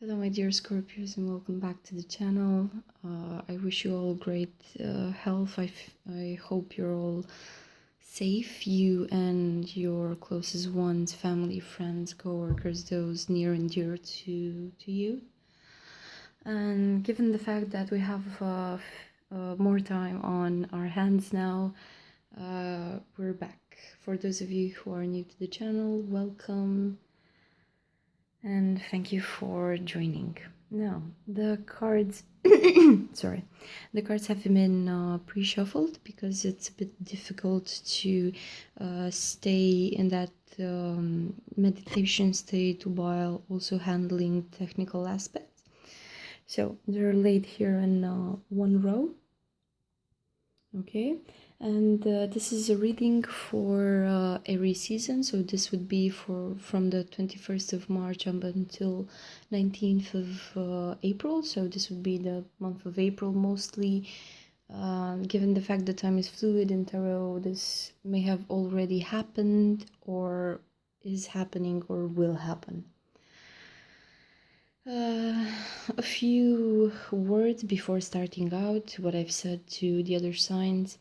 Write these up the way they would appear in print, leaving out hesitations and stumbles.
Hello my dear Scorpios, and welcome back to the channel. I wish you all great health. I hope you're all safe, you and your closest ones, family, friends, co-workers, those near and dear to you. And given the fact that we have more time on our hands now, we're back. For those of you who are new to the channel, welcome. And thank you for joining. Now, the cards, sorry, the cards have been pre-shuffled because it's a bit difficult to stay in that meditation state while also handling technical aspects. So they're laid here in one row. Okay, and this is a reading for Aries season, so this would be from the 21st of March up until 19th of April, so this would be the month of April mostly. Given the fact that time is fluid in tarot, this may have already happened or is happening or will happen. A few words before starting out, what I've said to the other signs.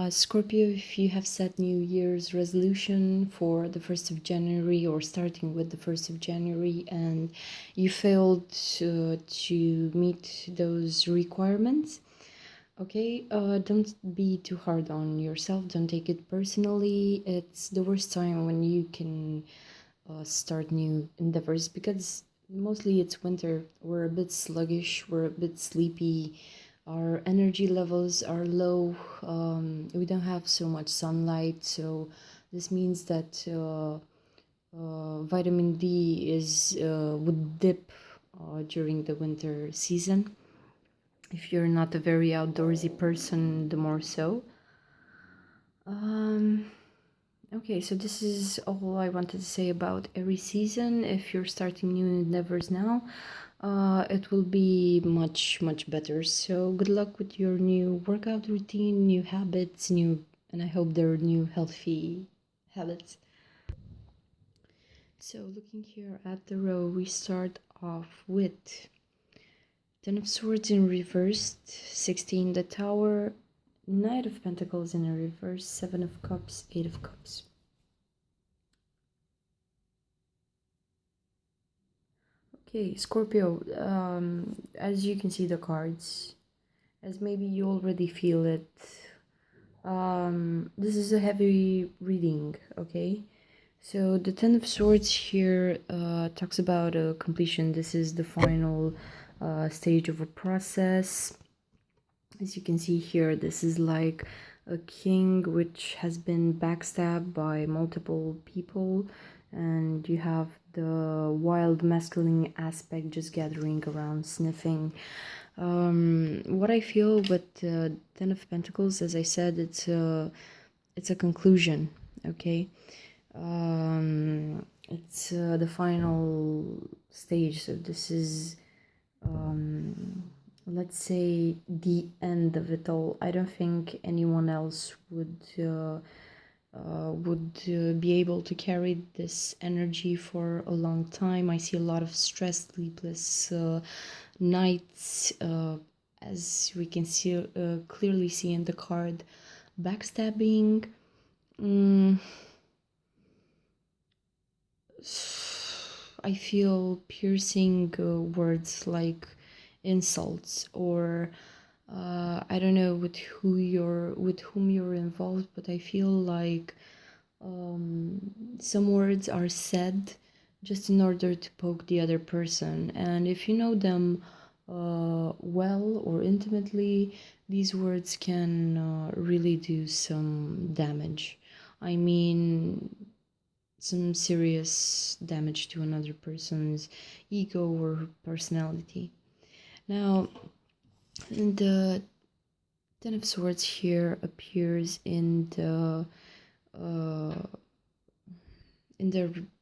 Scorpio, if you have set New Year's resolution for the 1st of January or starting with the 1st of January and you failed to meet those requirements, okay, don't be too hard on yourself, don't take it personally. It's the worst time when you can start new endeavors because mostly it's winter, we're a bit sluggish, we're a bit sleepy, our energy levels are low, we don't have so much sunlight, so this means that vitamin D is would dip during the winter season. If you're not a very outdoorsy person, the more so. Okay, so this is all I wanted to say about Aries season. If you're starting new endeavors now, it will be much better. So good luck with your new workout routine, new habits, and I hope they're new healthy habits. So looking here at the row, we start off with 10 of Swords in reversed, 16 the Tower, Knight of Pentacles in a reverse, 7 of Cups, 8 of Cups. Okay, Scorpio, as you can see the cards, as maybe you already feel it, this is a heavy reading, okay? So the 10 of Swords here talks about a completion. This is the final stage of a process. As you can see here, this is like a king which has been backstabbed by multiple people, and you have the wild masculine aspect just gathering around, sniffing. What I feel with the Ten of Pentacles, as I said, it's a conclusion, okay? It's the final stage, so this is let's say the end of it all. I don't think anyone else would be able to carry this energy for a long time. I see a lot of stress, sleepless nights, as we can see clearly see in the card, backstabbing. I feel piercing words like insults, or I don't know with whom you're involved, but I feel like some words are said just in order to poke the other person, and if you know them well or intimately, these words can really do some damage. I mean, some serious damage to another person's ego or personality. Now, the Ten of Swords here appears in the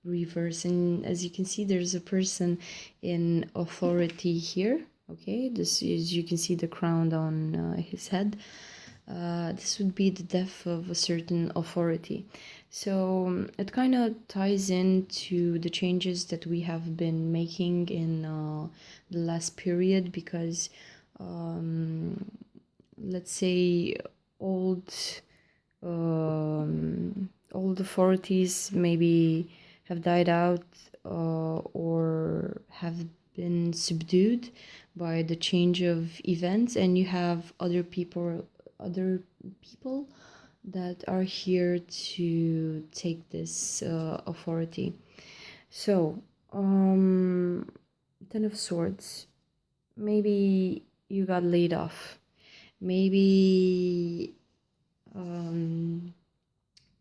reverse, and as you can see, there's a person in authority here. Okay, this is, you can see the crown on his head. This would be the death of a certain authority. So it kind of ties into the changes that we have been making in the last period, because let's say old old authorities maybe have died out or have been subdued by the change of events, and you have other people that are here to take this authority. So, Ten of Swords. Maybe you got laid off. Maybe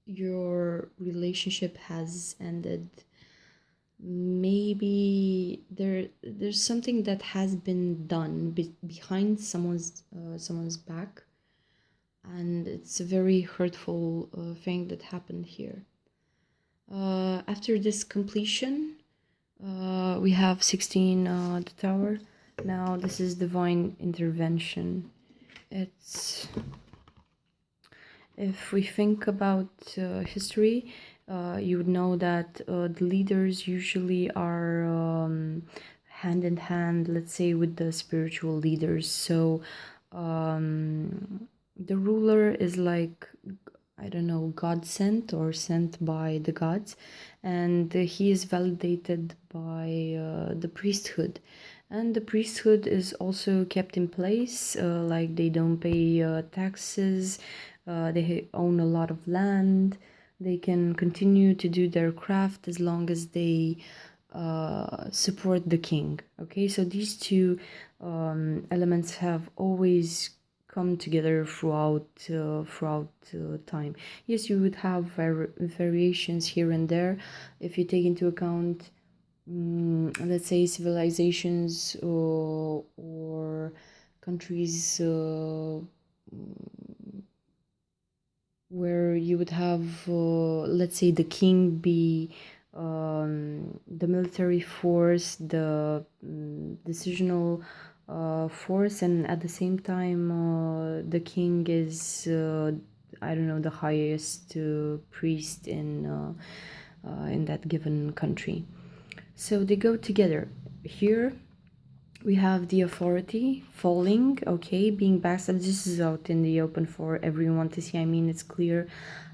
your relationship has ended. Maybe there's something that has been done behind someone's back, and it's a very hurtful thing that happened here. After this completion, we have 16, the Tower. Now this is divine intervention. It's, if we think about history, you would know that the leaders usually are hand in hand, let's say, with the spiritual leaders. So the ruler is like, I don't know, God sent or sent by the gods, and he is validated by the priesthood. And the priesthood is also kept in place, like they don't pay taxes, they own a lot of land, they can continue to do their craft as long as they support the king. Okay, so these two elements have always come together throughout time. Yes, you would have variations here and there if you take into account let's say civilizations or countries where you would have let's say the king be the military force, the decisional force, and at the same time the king is I don't know, the highest priest in that given country. So they go together. Here we have the authority falling, okay, being backstabbed. This is out in the open for everyone to see. I mean, it's clear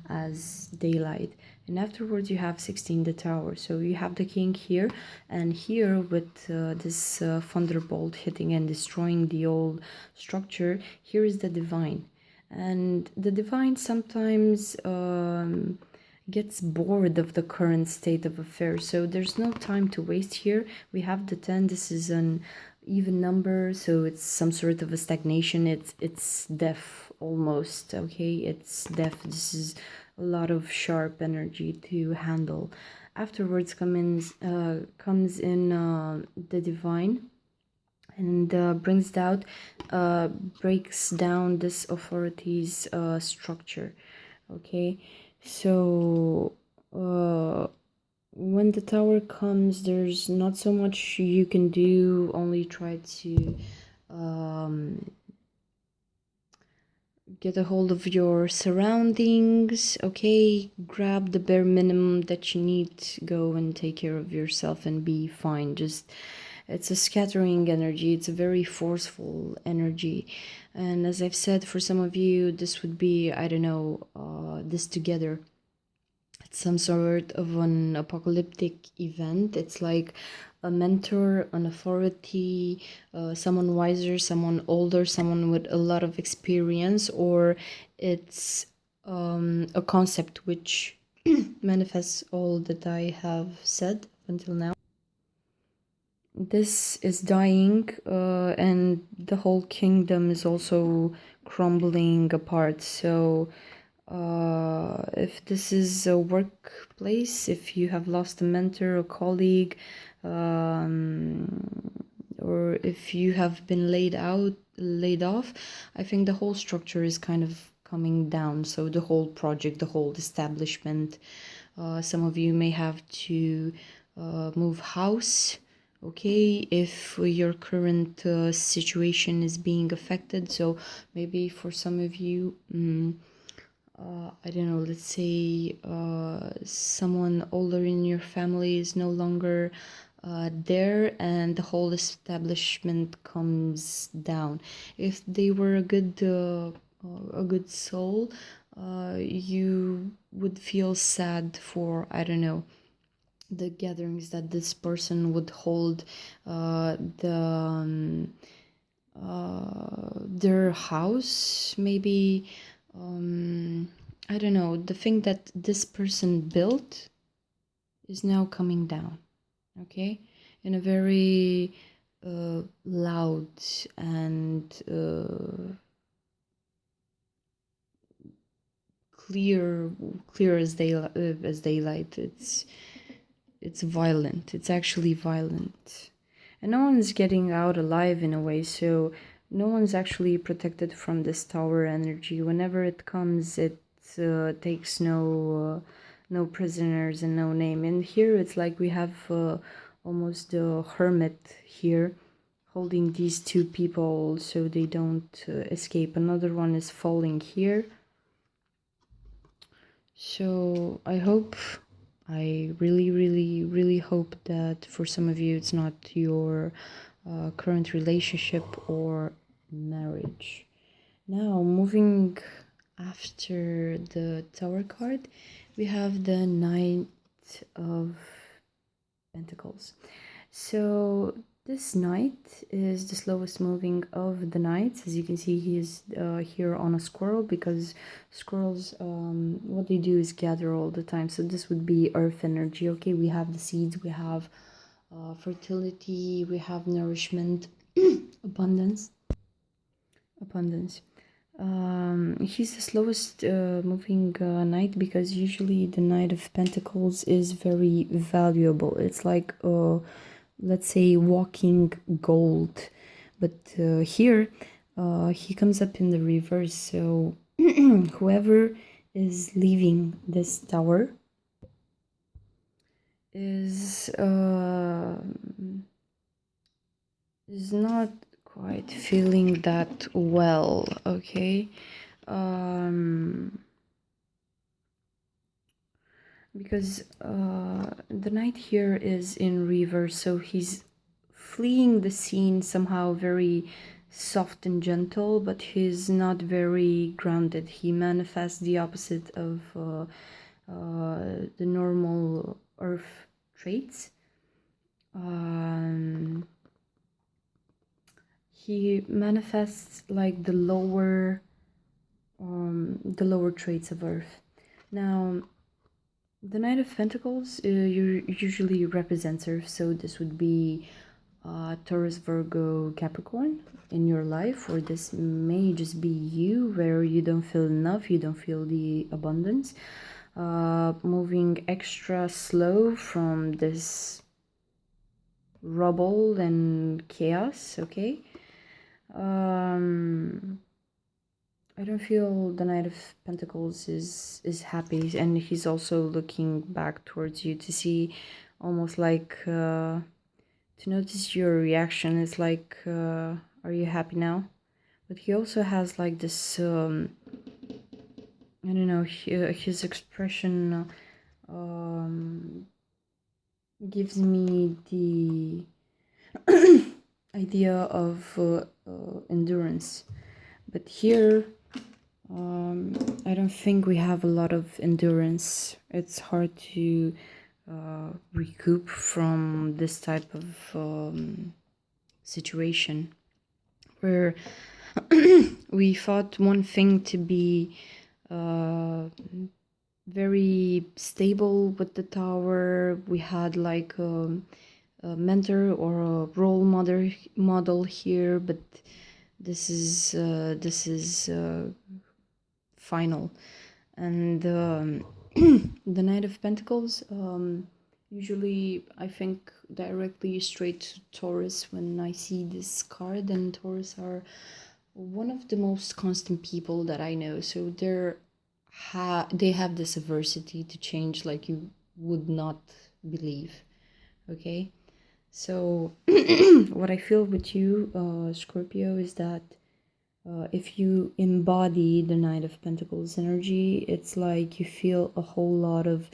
as daylight. And afterwards you have 16, the Tower. So you have the king here, and here with this thunderbolt hitting and destroying the old structure, here is the divine. And the divine sometimes gets bored of the current state of affairs, so there's no time to waste here. We have the 10. This is an even number, so it's some sort of a stagnation. It's death almost, okay, it's death. This is a lot of sharp energy to handle. Afterwards comes in the divine, and breaks down this authority's structure. Okay, so when the Tower comes, there's not so much you can do, only try to get a hold of your surroundings, okay, grab the bare minimum that you need, go and take care of yourself and be fine. Just, it's a scattering energy, it's a very forceful energy, and as I've said, for some of you this would be, I don't know, this together. It's some sort of an apocalyptic event. It's like a mentor, an authority, someone wiser, someone older, someone with a lot of experience, or it's a concept which manifests all that I have said until now. This is dying, and the whole kingdom is also crumbling apart. So if this is a workplace, if you have lost a mentor, a colleague, or if you have been laid off, I think the whole structure is kind of coming down. So the whole project, the whole establishment, some of you may have to move house, okay, if your current situation is being affected. So maybe for some of you, I don't know, let's say someone older in your family is no longer there, and the whole establishment comes down. If they were a good soul, you would feel sad for, I don't know, the gatherings that this person would hold, their house, maybe, I don't know, the thing that this person built is now coming down, okay, in a very loud and clear as daylight. It's violent. It's actually violent. And no one's getting out alive in a way, so no one's actually protected from this tower energy. Whenever it comes, it takes no prisoners and no name. And here it's like we have almost a hermit here holding these two people so they don't escape. Another one is falling here. So I really hope that for some of you it's not your current relationship or marriage. Now, moving after the Tower card, we have the Knight of Pentacles. So this knight is the slowest moving of the knights. As you can see, he is here on a squirrel, because squirrels, what they do is gather all the time. So this would be earth energy. Okay, we have the seeds, we have fertility, we have nourishment, abundance. He's the slowest moving knight, because usually the Knight of Pentacles is very valuable. It's like let's say walking gold, but here he comes up in the reverse. So whoever is leaving this tower is not quite feeling that well, okay, because the knight here is in reverse, so he's fleeing the scene somehow very soft and gentle, but he's not very grounded. He manifests the opposite of the normal earth traits. He manifests like the lower traits of earth. Now, the Knight of Pentacles usually represents earth, so this would be Taurus, Virgo, Capricorn in your life, or this may just be you, where you don't feel enough, you don't feel the abundance, moving extra slow from this rubble and chaos, okay. I don't feel the Knight of Pentacles is happy, and he's also looking back towards you to see, almost like to notice your reaction. It's like, are you happy now? But he also has like this, I don't know, his expression gives me the idea of endurance. But here, I don't think we have a lot of endurance. It's hard to recoup from this type of situation, where we thought one thing to be very stable with the tower. We had like a mentor or a role model here, but this is final. And the Knight of Pentacles, usually I think directly straight to Taurus when I see this card, and Taurus are one of the most constant people that I know. So they have this aversity to change like you would not believe, okay. So what I feel with you, Scorpio, is that if you embody the Knight of Pentacles energy, it's like you feel a whole lot of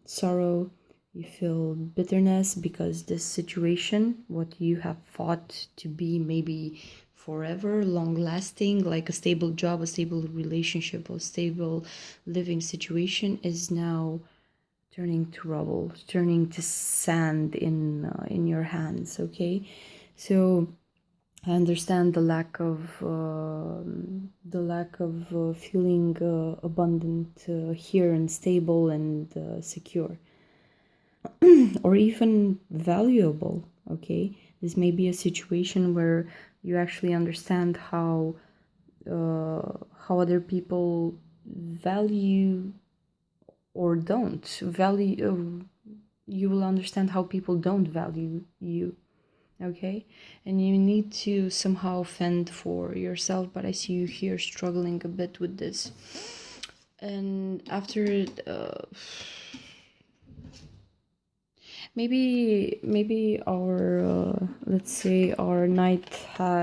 sorrow, you feel bitterness because this situation, what you have fought to be maybe forever, long lasting, like a stable job, a stable relationship, a stable living situation, is now turning to rubble, turning to sand in your hands. Okay, so I understand the lack of feeling abundant here and stable and secure, or even valuable. Okay, this may be a situation where you actually understand how other people value or don't value. You will understand how people don't value you. Okay, and you need to somehow fend for yourself, but I see you here struggling a bit with this. And after maybe our let's say our knight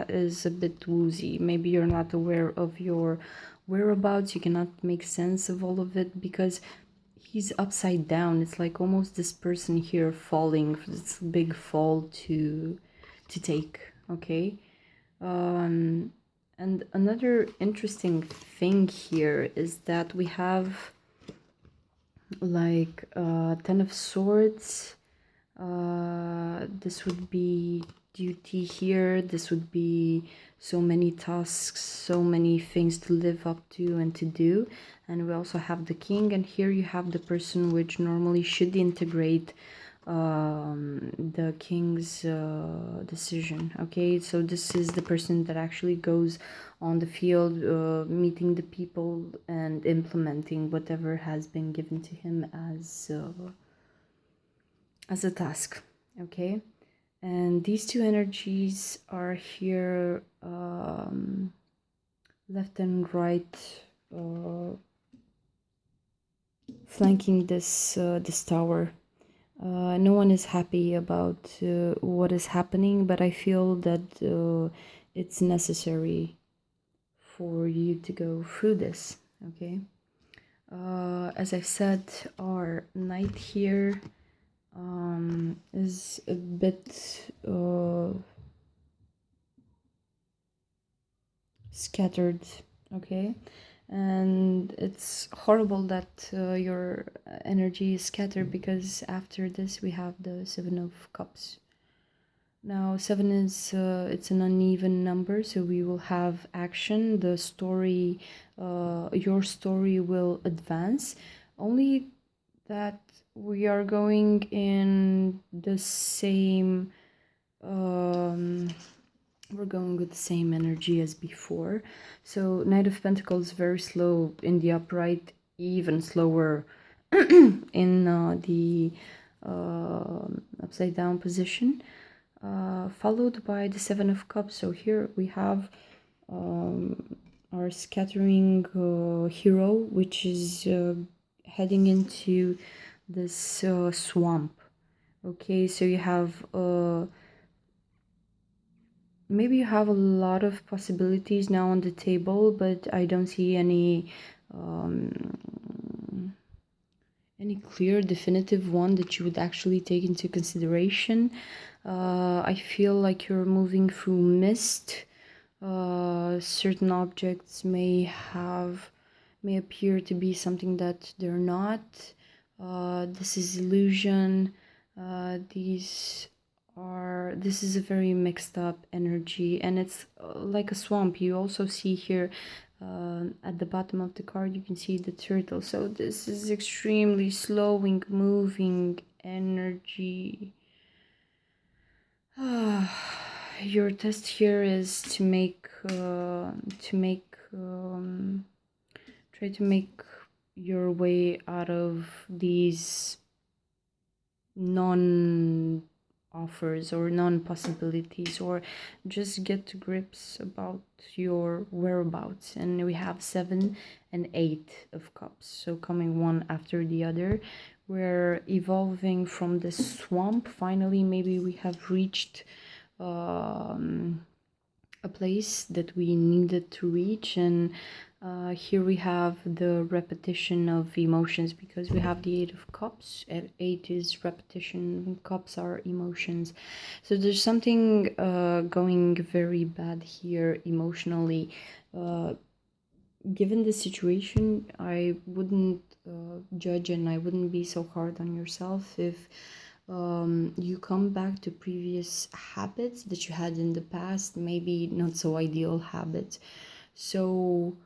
is a bit woozy. Maybe you're not aware of your whereabouts, you cannot make sense of all of it because he's upside down. It's like almost this person here falling, this big fall to take. Okay, and another interesting thing here is that we have like 10 of swords. This would be duty here. This would be so many tasks, so many things to live up to and to do. And we also have the king, and here you have the person which normally should integrate the king's decision. Okay, so this is the person that actually goes on the field, meeting the people and implementing whatever has been given to him as a task. Okay, and these two energies are here, left and right, flanking this tower. No one is happy about what is happening, but I feel that it's necessary for you to go through this. Okay, as I said, our knight here is a bit scattered. Okay, and it's horrible that your energy is scattered, because after this we have the 7 of Cups. Now 7 is it's an uneven number, so we will have action. The story, your story will advance, only that we are going in the same we're going with the same energy as before. So Knight of Pentacles very slow in the upright, even slower in the upside down position, followed by the 7 of Cups. So here we have our scattering hero, which is heading into this swamp. Okay, so you have maybe you have a lot of possibilities now on the table, but I don't see any clear definitive one that you would actually take into consideration. I feel like you're moving through mist. Certain objects may appear to be something that they're not. This is illusion. This is a very mixed up energy, and it's like a swamp. You also see here at the bottom of the card, you can see the turtle. So this is extremely slowing, moving energy. Your test here is to try to make your way out of these non-offers or non-possibilities, or just get to grips about your whereabouts. And we have 7 and 8 of Cups, so coming one after the other. we're evolving from this swamp. Finally, maybe we have reached a place that we needed to reach, and here we have the repetition of emotions, because we have the Eight of Cups. Eight is repetition, cups are emotions. So there's something going very bad here emotionally. Given the situation, I wouldn't judge, and I wouldn't be so hard on yourself if you come back to previous habits that you had in the past, maybe not so ideal habits. So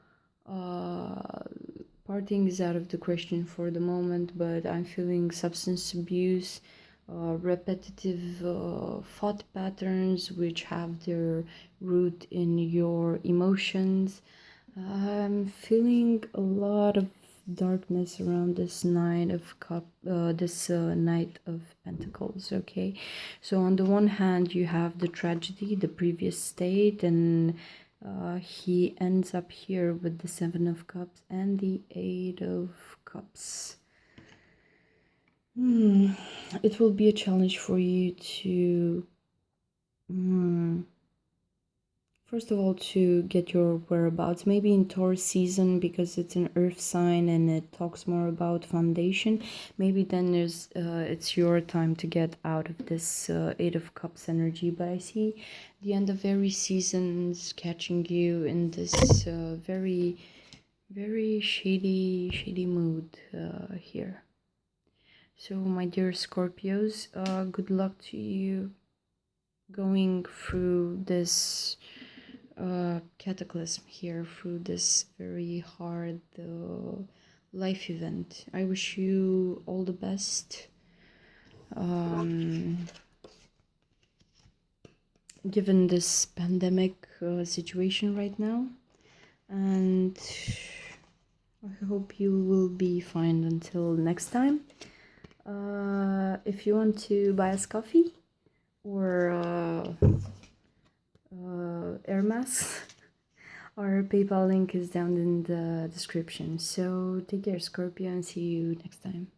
partying is out of the question for the moment, but I'm feeling substance abuse, repetitive thought patterns which have their root in your emotions. I'm feeling a lot of darkness around this Knight of Pentacles. Okay, so on the one hand you have the tragedy, the previous state, and he ends up here with the Seven of Cups and the Eight of Cups. It will be a challenge for you to first of all, to get your whereabouts, maybe in Taurus season, because it's an earth sign and it talks more about foundation. Maybe then there's it's your time to get out of this Eight of Cups energy. But I see the end of every season's catching you in this very, very shady mood here. So my dear Scorpios, good luck to you going through this cataclysm here, through this very hard life event. I wish you all the best, given this pandemic situation right now, and I hope you will be fine until next time. If you want to buy us coffee or air masks, our PayPal link is down in the description. So take care, Scorpio, and see you next time.